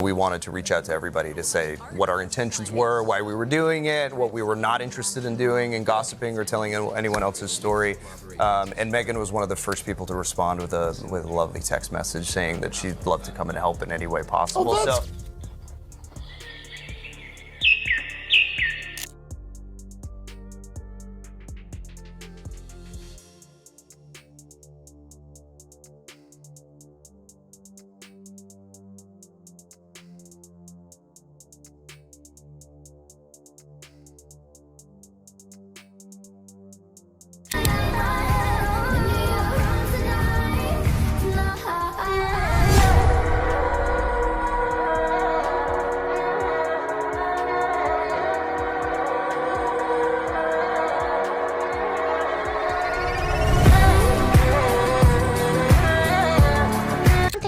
We wanted to reach out to everybody to say what our intentions were, why we were doing it, what we were not interested in doing, and gossiping or telling anyone else's story. And Meghan was one of the first people to respond with a lovely text message saying that she'd love to come and help in any way possible. Oh,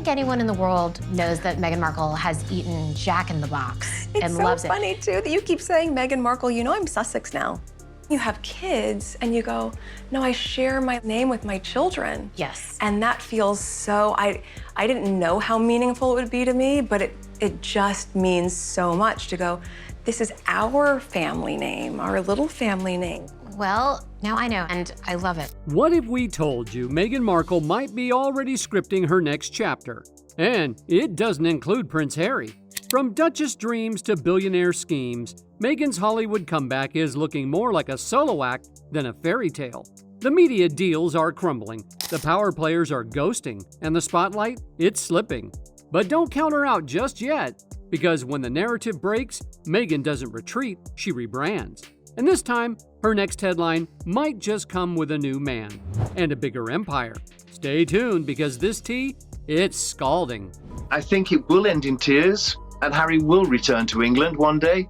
Anyone in the world knows that Meghan Markle has eaten Jack in the Box and loves it. It's so funny, too, that you keep saying Meghan Markle. You know I'm Sussex now. You have kids, and you go, no, I share my name with my children. Yes. And that feels so, I didn't know how meaningful it would be to me, but it just means so much to go, this is our family name, our little family name. Well, now I know, and I love it. What if we told you Meghan Markle might be already scripting her next chapter? And it doesn't include Prince Harry. From Duchess dreams to billionaire schemes, Meghan's Hollywood comeback is looking more like a solo act than a fairy tale. The media deals are crumbling, the power players are ghosting, and the spotlight, it's slipping. But don't count her out just yet, because when the narrative breaks, Meghan doesn't retreat, she rebrands. And this time, her next headline might just come with a new man and a bigger empire. Stay tuned, because this tea, it's scalding. I think it will end in tears, and Harry will return to England one day.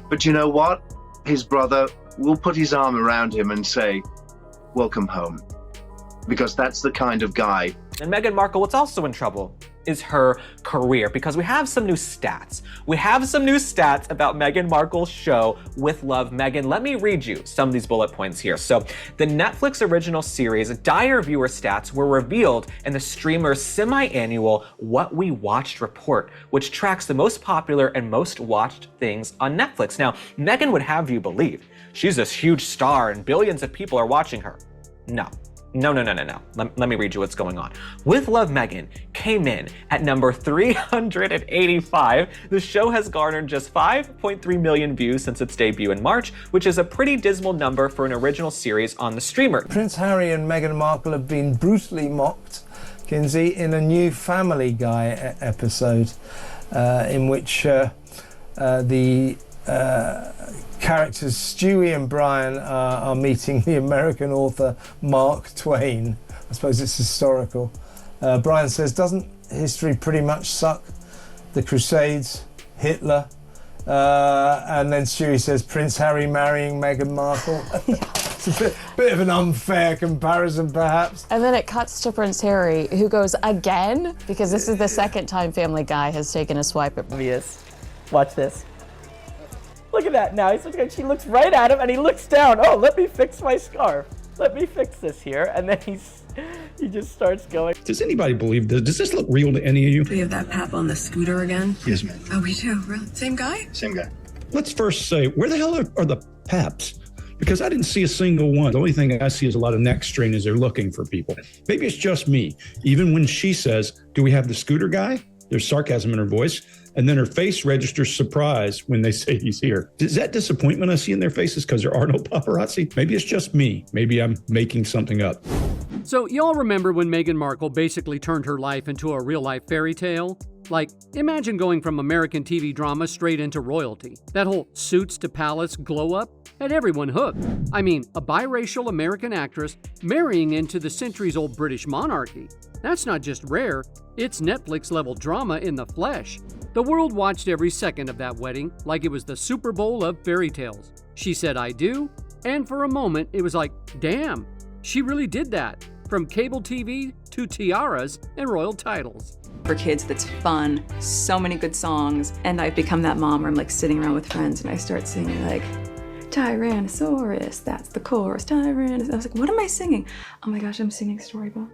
But you know what? His brother will put his arm around him and say, welcome home. Because that's the kind of guy. And Meghan Markle, what's also in trouble is her career, because we have some new stats. We have some new stats about Meghan Markle's show, With Love, Meghan. Let me read you some of these bullet points here. So, the Netflix original series dire viewer stats were revealed in the streamer's semi-annual What We Watched report, which tracks the most popular and most watched things on Netflix. Now, Meghan would have you believe she's this huge star and billions of people are watching her. No. No. Let me read you what's going on. With Love, Meghan came in at number 385. The show has garnered just 5.3 million views since its debut in March, which is a pretty dismal number for an original series on the streamer. Prince Harry and Meghan Markle have been brutally mocked, Kinsey, in a new Family Guy episode in which the characters Stewie and Brian are meeting the American author Mark Twain. I suppose it's historical. Brian says, doesn't history pretty much suck? The Crusades, Hitler, and then Stewie says, Prince Harry marrying Meghan Markle. It's a bit of an unfair comparison, perhaps. And then it cuts to Prince Harry, who goes, again? Because this is the second time Family Guy has taken a swipe at He is. Watch this. Look at that now. She looks right at him and he looks down. Oh, let me fix my scarf. Let me fix this here. And then he just starts going. Does anybody believe this? Does this look real to any of you? We have that pap on the scooter again? Yes, ma'am. Oh, we do? Really? Same guy? Same guy. Let's first say, where the hell are the paps? Because I didn't see a single one. The only thing I see is a lot of neck strain as they're looking for people. Maybe it's just me. Even when she says, do we have the scooter guy? There's sarcasm in her voice. And then her face registers surprise when they say he's here. Is that disappointment I see in their faces because there are no paparazzi? Maybe it's just me. Maybe I'm making something up. So y'all remember when Meghan Markle basically turned her life into a real-life fairy tale? Like, imagine going from American TV drama straight into royalty. That whole Suits to Palace glow-up had everyone hooked. I mean, a biracial American actress marrying into the centuries-old British monarchy. That's not just rare, it's Netflix-level drama in the flesh. The world watched every second of that wedding like it was the Super Bowl of fairy tales. She said, I do, and for a moment it was like, damn, she really did that. From cable TV to tiaras and royal titles. For kids, that's fun, so many good songs, and I've become that mom where I'm like sitting around with friends and I start singing like, Tyrannosaurus, that's the chorus, Tyrannosaurus. I was like, what am I singing? Oh my gosh, I'm singing Storybook.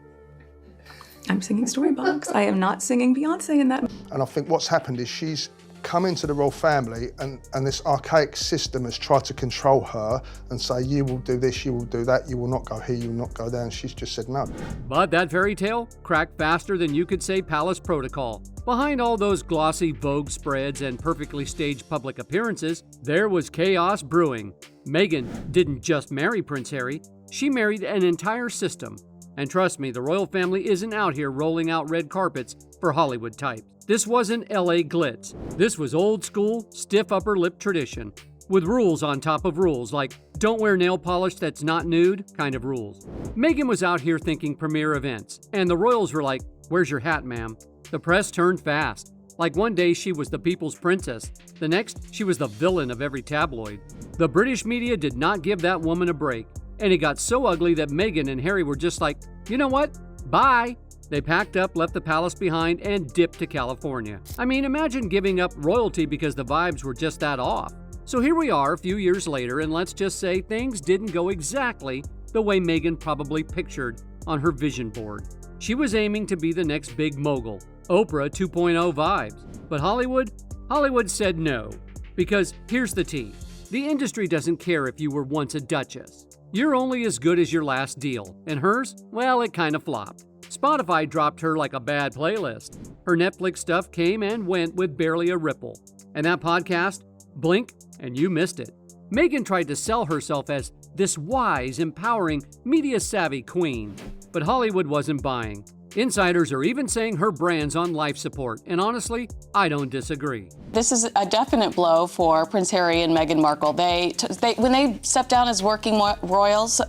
I'm singing Storybox. I am not singing Beyonce in that. And I think what's happened is she's come into the royal family and this archaic system has tried to control her and say, you will do this, you will do that, you will not go here, you will not go there, and she's just said no. But that fairy tale cracked faster than you could say palace protocol. Behind all those glossy Vogue spreads and perfectly staged public appearances, there was chaos brewing. Meghan didn't just marry Prince Harry, she married an entire system. And trust me, the royal family isn't out here rolling out red carpets for Hollywood types. This wasn't LA glitz. This was old school, stiff upper lip tradition, with rules on top of rules, like don't wear nail polish that's not nude kind of rules. Meghan was out here thinking premiere events, and the royals were like, where's your hat, ma'am? The press turned fast. Like one day she was the people's princess, the next she was the villain of every tabloid. The British media did not give that woman a break, and it got so ugly that Meghan and Harry were just like, you know what? Bye. They packed up, left the palace behind, and dipped to California. I mean, imagine giving up royalty because the vibes were just that off. So here we are a few years later, and let's just say things didn't go exactly the way Meghan probably pictured on her vision board. She was aiming to be the next big mogul, Oprah 2.0 vibes. But Hollywood said no. Because here's the tea. The industry doesn't care if you were once a duchess. You're only as good as your last deal, and hers, well, it kind of flopped. Spotify dropped her like a bad playlist. Her Netflix stuff came and went with barely a ripple. And that podcast, blink, and you missed it. Meghan tried to sell herself as this wise, empowering, media-savvy queen, but Hollywood wasn't buying. Insiders are even saying her brand's on life support, and honestly, I don't disagree. This is a definite blow for Prince Harry and Meghan Markle. When they stepped down as working royals,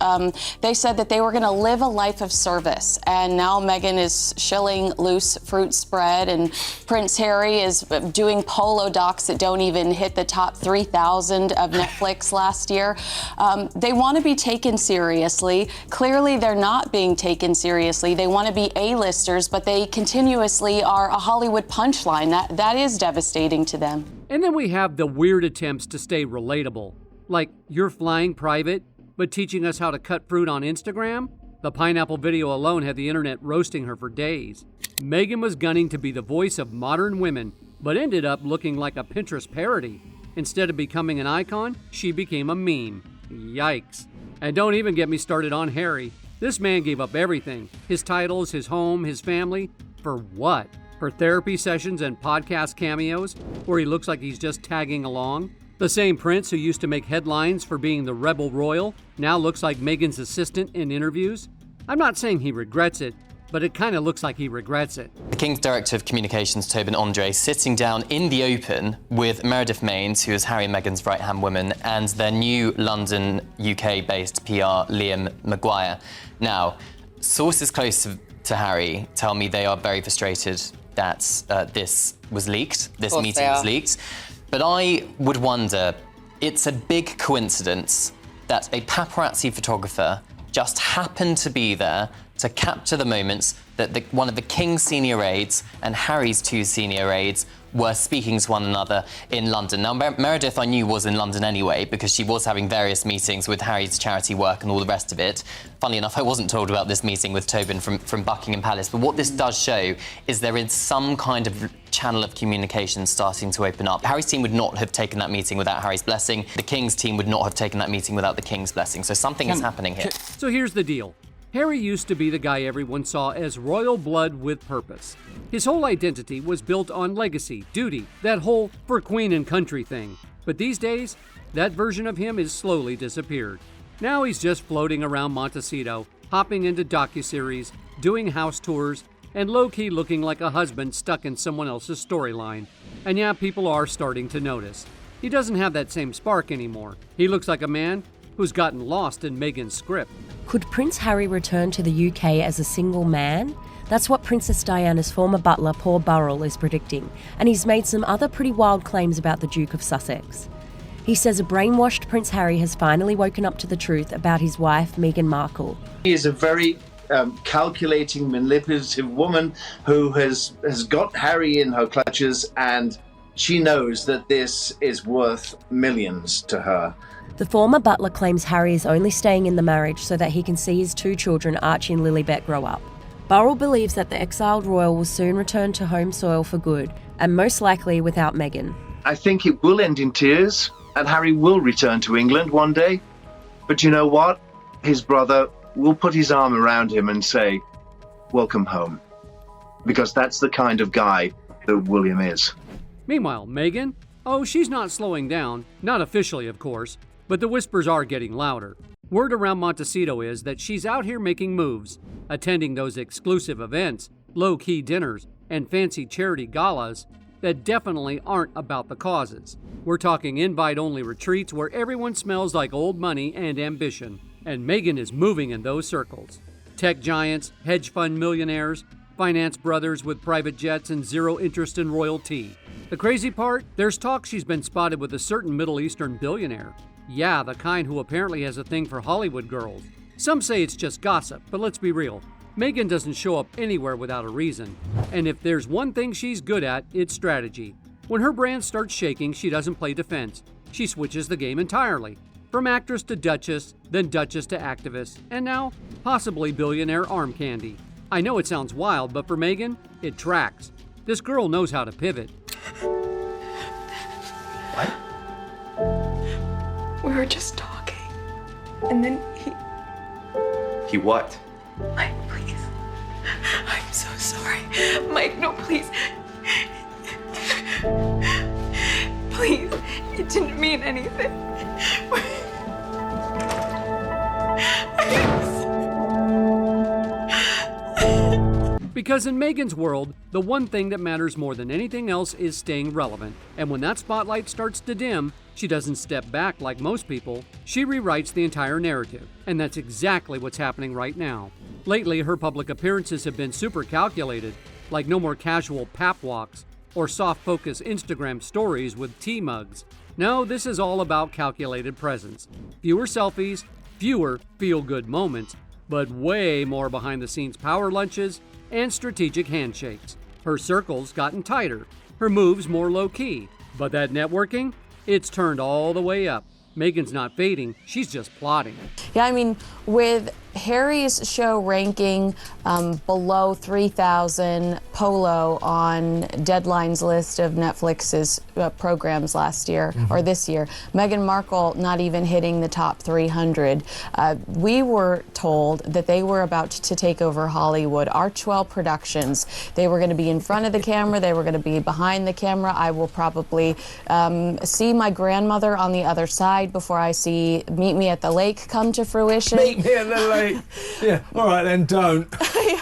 they said that they were going to live a life of service. And now Meghan is shilling loose fruit spread, and Prince Harry is doing polo docs that don't even hit the top 3,000 of Netflix last year. They want to be taken seriously. Clearly, they're not being taken seriously. They want to be A-listers, but they continuously are a Hollywood punchline. That is devastating to them. And then we have the weird attempts to stay relatable. Like, you're flying private, but teaching us how to cut fruit on Instagram? The pineapple video alone had the internet roasting her for days. Meghan was gunning to be the voice of modern women, but ended up looking like a Pinterest parody. Instead of becoming an icon, she became a meme. Yikes. And don't even get me started on Harry. This man gave up everything. His titles, his home, his family. For what? For therapy sessions and podcast cameos, where he looks like he's just tagging along? The same prince who used to make headlines for being the rebel royal now looks like Meghan's assistant in interviews? I'm not saying he regrets it, but it kind of looks like he regrets it. The King's Director of Communications, Tobin Andre, sitting down in the open with Meredith Maines, who is Harry and Meghan's right-hand woman, and their new London, UK-based PR, Liam Maguire. Now, sources close to Harry tell me they are very frustrated that this was leaked, this meeting was leaked. But I would wonder, it's a big coincidence that a paparazzi photographer just happened to be there to capture the moments that one of the King's senior aides and Harry's two senior aides were speaking to one another in London. Now, Meredith, I knew, was in London anyway, because she was having various meetings with Harry's charity work and all the rest of it. Funnily enough, I wasn't told about this meeting with Tobin from Buckingham Palace, but what this does show is there is some kind of channel of communication starting to open up. Harry's team would not have taken that meeting without Harry's blessing. The King's team would not have taken that meeting without the King's blessing. So something is happening here. So here's the deal. Harry used to be the guy everyone saw as royal blood with purpose. His whole identity was built on legacy, duty, that whole for queen and country thing. But these days, that version of him is slowly disappeared. Now he's just floating around Montecito, hopping into docuseries, doing house tours, and low-key looking like a husband stuck in someone else's storyline. And yeah, people are starting to notice. He doesn't have that same spark anymore. He looks like a man who's gotten lost in Meghan's script. Could Prince Harry return to the UK as a single man? That's what Princess Diana's former butler, Paul Burrell, is predicting, and he's made some other pretty wild claims about the Duke of Sussex. He says a brainwashed Prince Harry has finally woken up to the truth about his wife, Meghan Markle. He is a very calculating, manipulative woman who has got Harry in her clutches, and she knows that this is worth millions to her. The former butler claims Harry is only staying in the marriage so that he can see his two children, Archie and Lilibet, grow up. Burrell believes that the exiled royal will soon return to home soil for good, and most likely without Meghan. I think it will end in tears, and Harry will return to England one day. But you know what? His brother will put his arm around him and say, welcome home. Because that's the kind of guy that William is. Meanwhile, Meghan? Oh, she's not slowing down. Not officially, of course, but the whispers are getting louder. Word around Montecito is that she's out here making moves, attending those exclusive events, low-key dinners, and fancy charity galas that definitely aren't about the causes. We're talking invite-only retreats where everyone smells like old money and ambition, and Meghan is moving in those circles. Tech giants, hedge fund millionaires, finance brothers with private jets and zero interest in royalty. The crazy part? There's talk she's been spotted with a certain Middle Eastern billionaire. Yeah, the kind who apparently has a thing for Hollywood girls. Some say it's just gossip, but let's be real. Meghan doesn't show up anywhere without a reason. And if there's one thing she's good at, it's strategy. When her brand starts shaking, she doesn't play defense. She switches the game entirely. From actress to duchess, then duchess to activist, and now, possibly billionaire arm candy. I know it sounds wild, but for Meghan, it tracks. This girl knows how to pivot. What? We were just talking, and then He what? Mike, please. I'm so sorry. Mike, no, please. Please. It didn't mean anything. Because in Meghan's world, the one thing that matters more than anything else is staying relevant. And when that spotlight starts to dim, she doesn't step back like most people. She rewrites the entire narrative. And that's exactly what's happening right now. Lately, her public appearances have been super calculated, like no more casual pap walks or soft-focus Instagram stories with tea mugs. No, this is all about calculated presence. Fewer selfies, fewer feel-good moments, but way more behind-the-scenes power lunches and strategic handshakes. Her circle's gotten tighter, her moves more low-key. But that networking? It's turned all the way up. Meghan's not fading, she's just plotting. Yeah, I mean, with Harry's show ranking below 3,000, Polo on Deadline's list of Netflix's programs last year or this year, Meghan Markle not even hitting the top 300. We were told that they were about to take over Hollywood, Archwell Productions. They were going to be in front of the camera, they were going to be behind the camera. I will probably see my grandmother on the other side before I see Meet Me at the Lake come to fruition. Meet me at the lake. Yeah, all right then, don't.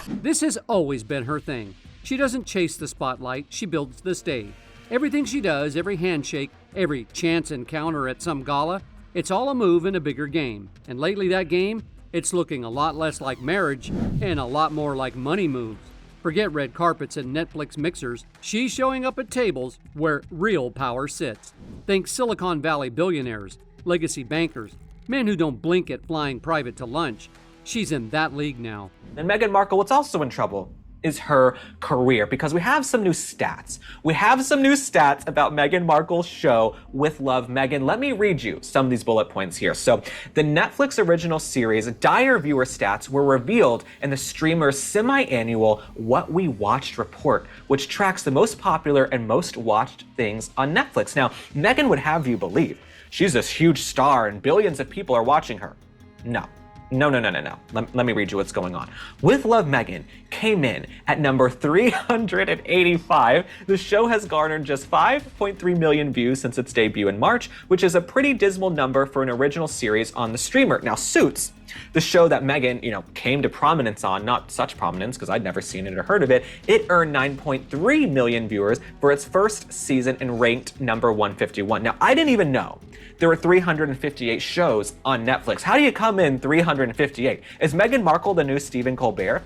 This has always been her thing. She doesn't chase the spotlight, she builds the stage. Everything she does, every handshake, every chance encounter at some gala, it's all a move in a bigger game. And lately that game, it's looking a lot less like marriage and a lot more like money moves. Forget red carpets and Netflix mixers. She's showing up at tables where real power sits. Think Silicon Valley billionaires, legacy bankers, men who don't blink at flying private to lunch. She's in that league now. And Meghan Markle, what's also in trouble is her career, because we have some new stats. We have some new stats about Meghan Markle's show With Love, Meghan. Let me read you some of these bullet points here. So the Netflix original series dire viewer stats were revealed in the streamer's semi-annual What We Watched report, which tracks the most popular and most watched things on Netflix. Now, Meghan would have you believe she's this huge star and billions of people are watching her. No. Let me read you what's going on. With Love, Meghan came in at number 385. The show has garnered just 5.3 million views since its debut in March, which is a pretty dismal number for an original series on the streamer. Now, Suits, the show that Meghan, came to prominence on, not such prominence because I'd never seen it or heard of it, it earned 9.3 million viewers for its first season and ranked number 151. Now, I didn't even know there were 358 shows on Netflix. How do you come in 358? Is Meghan Markle the new Stephen Colbert?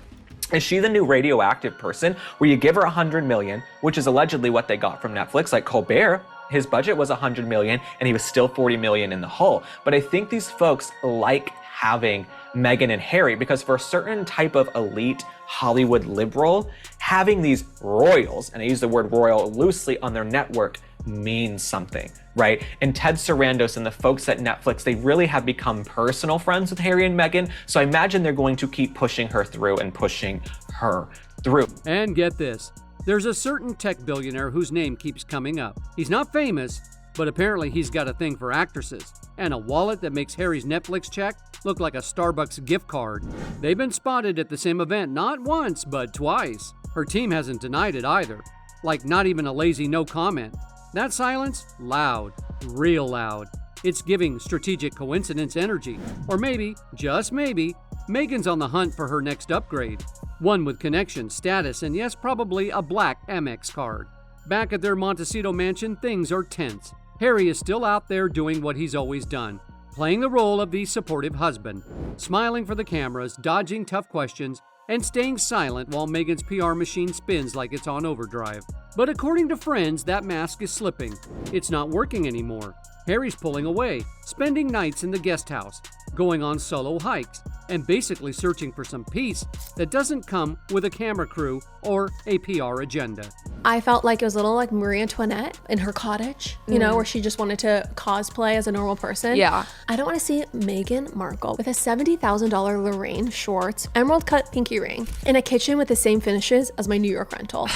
Is she the new radioactive person where you give her 100 million, which is allegedly what they got from Netflix? Like Colbert, his budget was 100 million and he was still 40 million in the hole. But I think these folks like having Meghan and Harry because for a certain type of elite Hollywood liberal, having these royals, and I use the word royal loosely, on their network means something, right? And Ted Sarandos and the folks at Netflix, they really have become personal friends with Harry and Meghan, so I imagine they're going to keep pushing her through and pushing her through. And get this, there's a certain tech billionaire whose name keeps coming up. He's not famous, but apparently he's got a thing for actresses, and a wallet that makes Harry's Netflix check look like a Starbucks gift card. They've been spotted at the same event not once, but twice. Her team hasn't denied it either. Like not even a lazy no comment. That silence? Loud. Real loud. It's giving strategic coincidence energy. Or maybe, just maybe, Meghan's on the hunt for her next upgrade. One with connection, status, and yes, probably a black Amex card. Back at their Montecito mansion, things are tense. Harry is still out there doing what he's always done, playing the role of the supportive husband, smiling for the cameras, dodging tough questions, and staying silent while Meghan's PR machine spins like it's on overdrive. But according to friends, that mask is slipping. It's not working anymore. Harry's pulling away, spending nights in the guest house, going on solo hikes, and basically searching for some peace that doesn't come with a camera crew or a PR agenda. I felt like it was a little like Marie Antoinette in her cottage, you know, where she just wanted to cosplay as a normal person. Yeah. I don't want to see Meghan Markle with a $70,000 Lorraine shorts, emerald cut pinky ring, in a kitchen with the same finishes as my New York rental.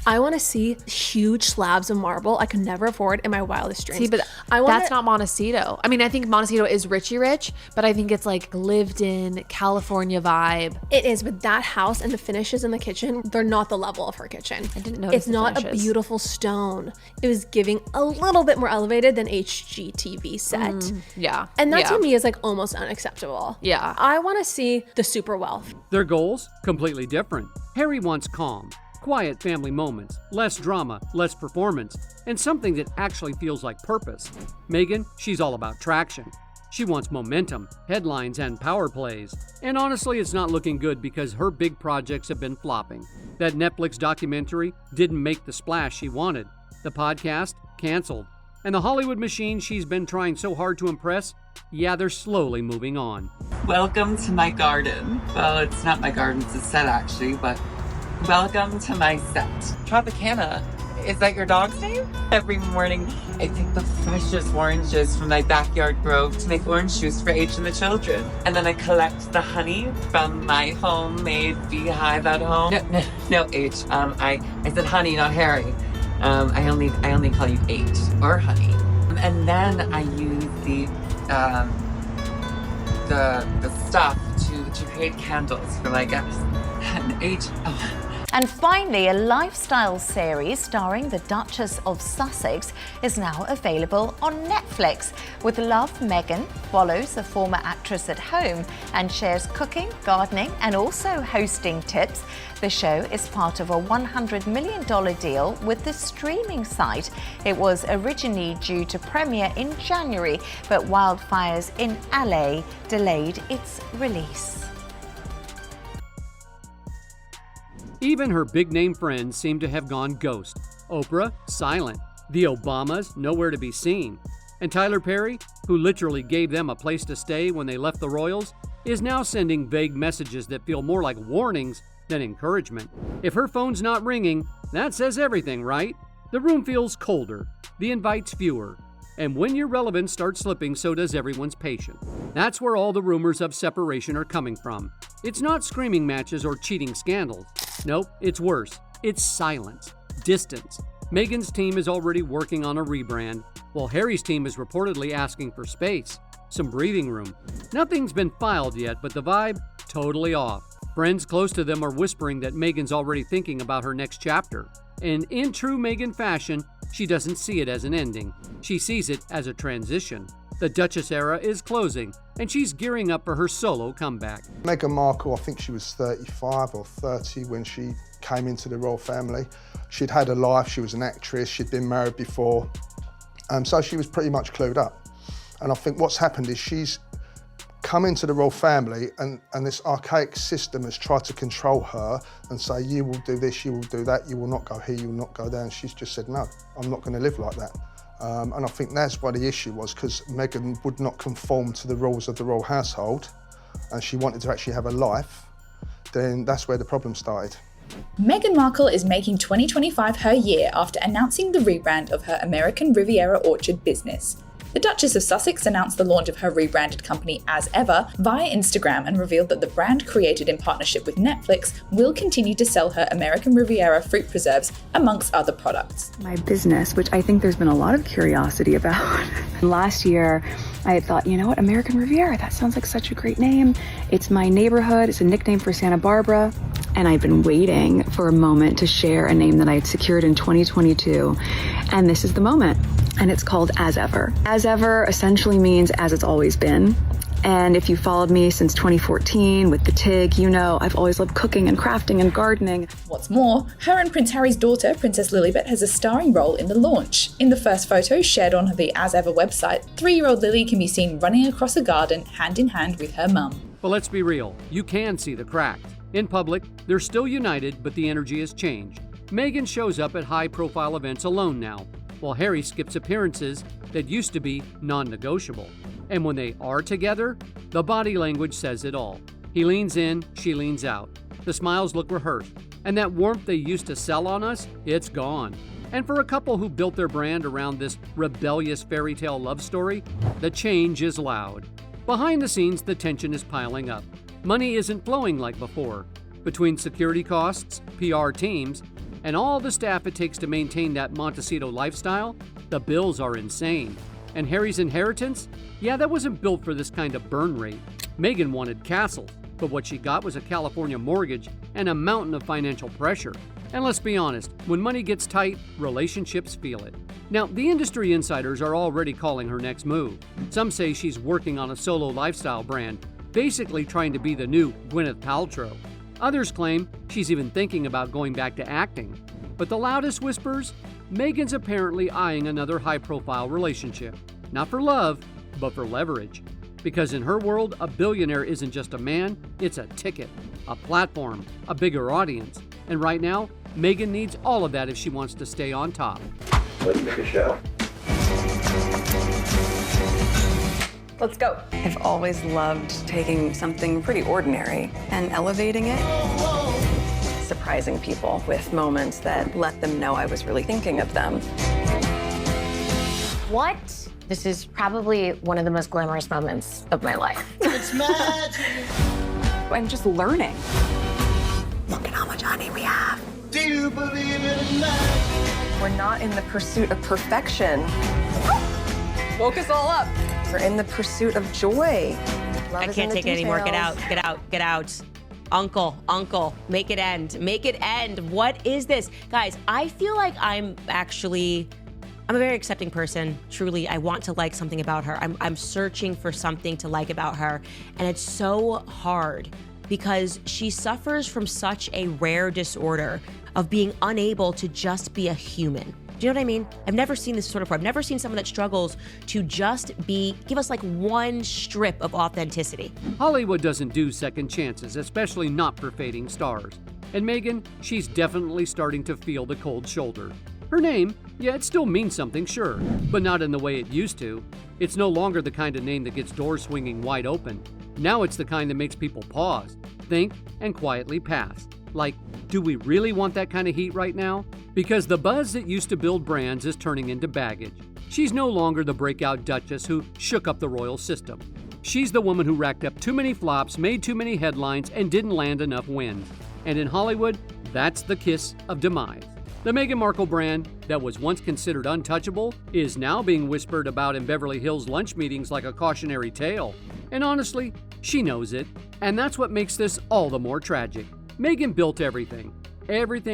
I want to see huge slabs of marble I could never afford in my wildest dreams. See, but that's not Montecito. I mean, I think Montecito is richy rich, but I think it's like lived in California vibe. It is, but that house and the finishes in the kitchen, they're not the level of her kitchen. I didn't know it's not a beautiful stone. It was giving a little bit more elevated than HGTV set. Yeah. And that to me is like almost unacceptable. Yeah. I want to see the super wealth. Their goals? Completely different. Harry wants calm, quiet family moments, less drama, less performance, and something that actually feels like purpose. Meghan, she's all about traction. She wants momentum, headlines, and power plays. And honestly, it's not looking good because her big projects have been flopping. That Netflix documentary didn't make the splash she wanted. The podcast, canceled. And the Hollywood machine she's been trying so hard to impress, yeah, they're slowly moving on. Welcome to my garden. Well, it's not my garden, it's a set actually, but welcome to my set. Tropicana. Is that your dog's name? Every morning, I pick the freshest oranges from my backyard grove to make orange juice for H and the children. And then I collect the honey from my homemade beehive at home. No, H. I said honey, not Harry. I only call you H or honey. And then I use the stuff to create candles for my guests. And H. Oh. And finally, a lifestyle series starring the Duchess of Sussex is now available on Netflix. With Love, Meghan follows a former actress at home and shares cooking, gardening, and also hosting tips. The show is part of a $100 million deal with the streaming site. It was originally due to premiere in January, but wildfires in LA delayed its release. Even her big-name friends seem to have gone ghost. Oprah, silent. The Obamas, nowhere to be seen. And Tyler Perry, who literally gave them a place to stay when they left the Royals, is now sending vague messages that feel more like warnings than encouragement. If her phone's not ringing, that says everything, right? The room feels colder, the invites fewer. And when your relevance starts slipping, so does everyone's patience. That's where all the rumors of separation are coming from. It's not screaming matches or cheating scandals. Nope, it's worse. It's silence, distance. Meghan's team is already working on a rebrand, while Harry's team is reportedly asking for space, some breathing room. Nothing's been filed yet, but the vibe, totally off. Friends close to them are whispering that Meghan's already thinking about her next chapter. And in true Meghan fashion, she doesn't see it as an ending. She sees it as a transition. The Duchess era is closing, and she's gearing up for her solo comeback. Meghan Markle, I think she was 35 or 30 when she came into the royal family. She'd had a life, she was an actress, she'd been married before, so she was pretty much clued up. And I think what's happened is she's come into the royal family and this archaic system has tried to control her and say, you will do this, you will do that, you will not go here, you will not go there. And she's just said, no, I'm not going to live like that. And I think that's why the issue was, because Meghan would not conform to the rules of the royal household and she wanted to actually have a life, then that's where the problem started. Meghan Markle is making 2025 her year after announcing the rebrand of her American Riviera Orchard business. The Duchess of Sussex announced the launch of her rebranded company As Ever via Instagram and revealed that the brand, created in partnership with Netflix, will continue to sell her American Riviera fruit preserves amongst other products. My business, which I think there's been a lot of curiosity about. Last year, I had thought, you know what, American Riviera, that sounds like such a great name. It's my neighborhood, it's a nickname for Santa Barbara. And I've been waiting for a moment to share a name that I had secured in 2022. And this is the moment. And it's called As Ever. As Ever essentially means as it's always been. And if you followed me since 2014 with the TIG, you know I've always loved cooking and crafting and gardening. What's more, her and Prince Harry's daughter, Princess Lilibet, has a starring role in the launch. In the first photo shared on the As Ever website, 3-year-old Lily can be seen running across a garden hand in hand with her mum. But let's be real, you can see the cracks. In public, they're still united, but the energy has changed. Meghan shows up at high-profile events alone now, while Harry skips appearances that used to be non-negotiable. And when they are together, the body language says it all. He leans in, she leans out. The smiles look rehearsed, and that warmth they used to sell on us, it's gone. And for a couple who built their brand around this rebellious fairy tale love story, the change is loud. Behind the scenes, the tension is piling up. Money isn't flowing like before. Between security costs, PR teams, and all the staff it takes to maintain that Montecito lifestyle, the bills are insane. And Harry's inheritance? Yeah, that wasn't built for this kind of burn rate. Meghan wanted castles, but what she got was a California mortgage and a mountain of financial pressure. And let's be honest, when money gets tight, relationships feel it. Now, the industry insiders are already calling her next move. Some say she's working on a solo lifestyle brand, basically trying to be the new Gwyneth Paltrow. Others claim she's even thinking about going back to acting. But the loudest whispers? Meghan's apparently eyeing another high-profile relationship. Not for love, but for leverage. Because in her world, a billionaire isn't just a man, it's a ticket, a platform, a bigger audience. And right now, Meghan needs all of that if she wants to stay on top. Let's make a show. Let's go. I've always loved taking something pretty ordinary and elevating it. Surprising people with moments that let them know I was really thinking of them. What? This is probably one of the most glamorous moments of my life. It's magic. I'm just learning. Look at how much honey we have. Do you believe in magic? We're not in the pursuit of perfection. Woke us all up. We're in the pursuit of joy. Love I is can't in the take it anymore. Get out, details. get out, get out. Uncle, make it end. Make it end. What is this? Guys, I feel like I'm a very accepting person. Truly, I want to like something about her. I'm searching for something to like about her. And it's so hard because she suffers from such a rare disorder of being unable to just be a human. Do you know what I mean? I've never seen this sort of. I've never seen someone that struggles to just give us like one strip of authenticity. Hollywood doesn't do second chances, especially not for fading stars. And Meghan, she's definitely starting to feel the cold shoulder. Her name, yeah, it still means something, sure, but not in the way it used to. It's no longer the kind of name that gets doors swinging wide open. Now it's the kind that makes people pause, think, and quietly pass. Like, do we really want that kind of heat right now? Because the buzz that used to build brands is turning into baggage. She's no longer the breakout duchess who shook up the royal system. She's the woman who racked up too many flops, made too many headlines, and didn't land enough wins. And in Hollywood, that's the kiss of demise. The Meghan Markle brand, that was once considered untouchable, is now being whispered about in Beverly Hills lunch meetings like a cautionary tale. And honestly, she knows it. And that's what makes this all the more tragic. Meghan built everything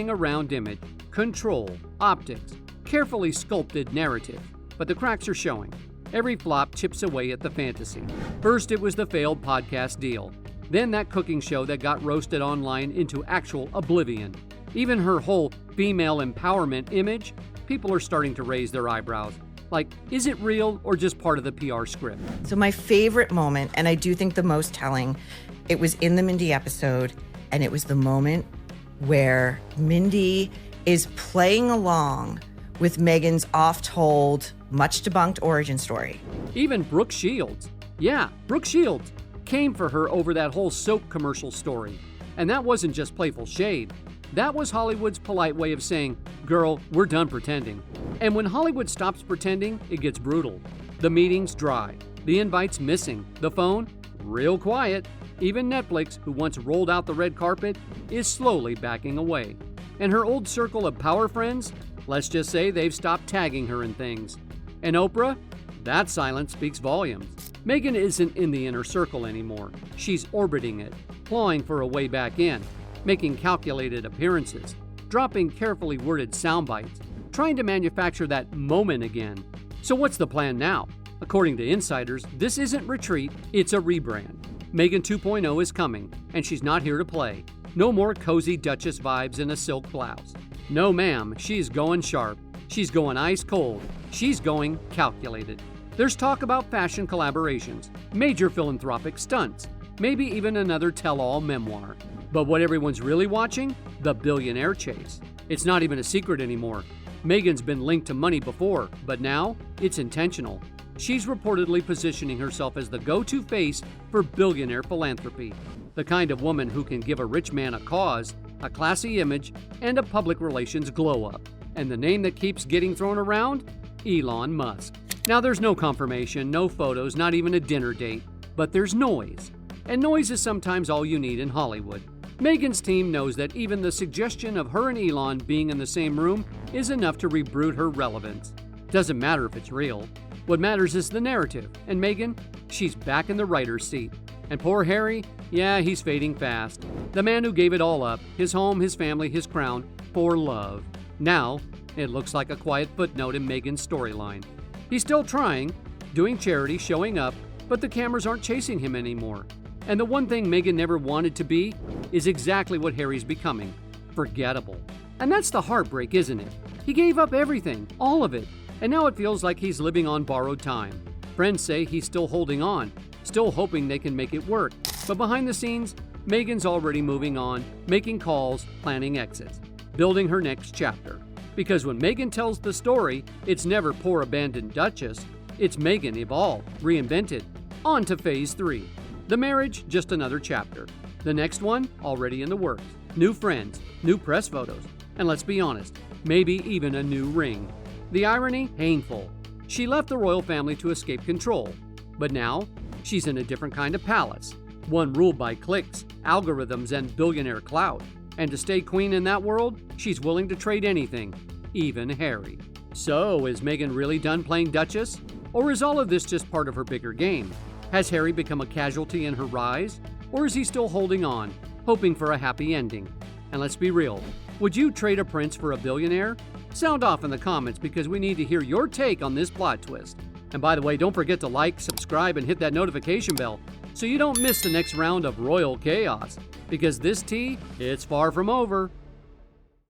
around image, control, optics, carefully sculpted narrative. But the cracks are showing. Every flop chips away at the fantasy. First, it was the failed podcast deal. Then that cooking show that got roasted online into actual oblivion. Even her whole female empowerment image, people are starting to raise their eyebrows. Like, is it real or just part of the PR script? So my favorite moment, and I do think the most telling, it was in the Mindy episode, and it was the moment where Mindy is playing along with Meghan's oft-told, much-debunked origin story. Even Brooke Shields, Brooke Shields, came for her over that whole soap commercial story. And that wasn't just playful shade. That was Hollywood's polite way of saying, girl, we're done pretending. And when Hollywood stops pretending, it gets brutal. The meetings dry, the invites missing, the phone real quiet. Even Netflix, who once rolled out the red carpet, is slowly backing away. And her old circle of power friends, let's just say they've stopped tagging her in things. And Oprah? That silence speaks volumes. Meghan isn't in the inner circle anymore. She's orbiting it, clawing for a way back in, making calculated appearances, dropping carefully worded sound bites, trying to manufacture that moment again. So what's the plan now? According to insiders, this isn't retreat, it's a rebrand. Meghan 2.0 is coming, and she's not here to play. No more cozy Duchess vibes in a silk blouse. No ma'am, she's going sharp. She's going ice cold. She's going calculated. There's talk about fashion collaborations, major philanthropic stunts, maybe even another tell-all memoir. But what everyone's really watching? The billionaire chase. It's not even a secret anymore. Meghan's been linked to money before, but now it's intentional. She's reportedly positioning herself as the go-to face for billionaire philanthropy. The kind of woman who can give a rich man a cause, a classy image, and a public relations glow-up. And the name that keeps getting thrown around? Elon Musk. Now there's no confirmation, no photos, not even a dinner date. But there's noise. And noise is sometimes all you need in Hollywood. Meghan's team knows that even the suggestion of her and Elon being in the same room is enough to rebrood her relevance. Doesn't matter if it's real. What matters is the narrative, and Meghan, she's back in the writer's seat. And poor Harry, yeah, he's fading fast. The man who gave it all up, his home, his family, his crown, for love. Now, it looks like a quiet footnote in Meghan's storyline. He's still trying, doing charity, showing up, but the cameras aren't chasing him anymore. And the one thing Meghan never wanted to be is exactly what Harry's becoming, forgettable. And that's the heartbreak, isn't it? He gave up everything, all of it. And now it feels like he's living on borrowed time. Friends say he's still holding on, still hoping they can make it work. But behind the scenes, Meghan's already moving on, making calls, planning exits, building her next chapter. Because when Meghan tells the story, it's never poor abandoned Duchess. It's Meghan evolved, reinvented. On to phase 3. The marriage, just another chapter. The next one, already in the works. New friends, new press photos, and let's be honest, maybe even a new ring. The irony, painful. She left the royal family to escape control, but now she's in a different kind of palace, one ruled by clicks, algorithms, and billionaire clout. And to stay queen in that world, she's willing to trade anything, even Harry. So, is Meghan really done playing Duchess? Or is all of this just part of her bigger game? Has Harry become a casualty in her rise? Or is he still holding on, hoping for a happy ending? And let's be real, would you trade a prince for a billionaire? Sound off in the comments because we need to hear your take on this plot twist. And by the way, don't forget to like, subscribe, and hit that notification bell so you don't miss the next round of royal chaos. Because this tea, it's far from over.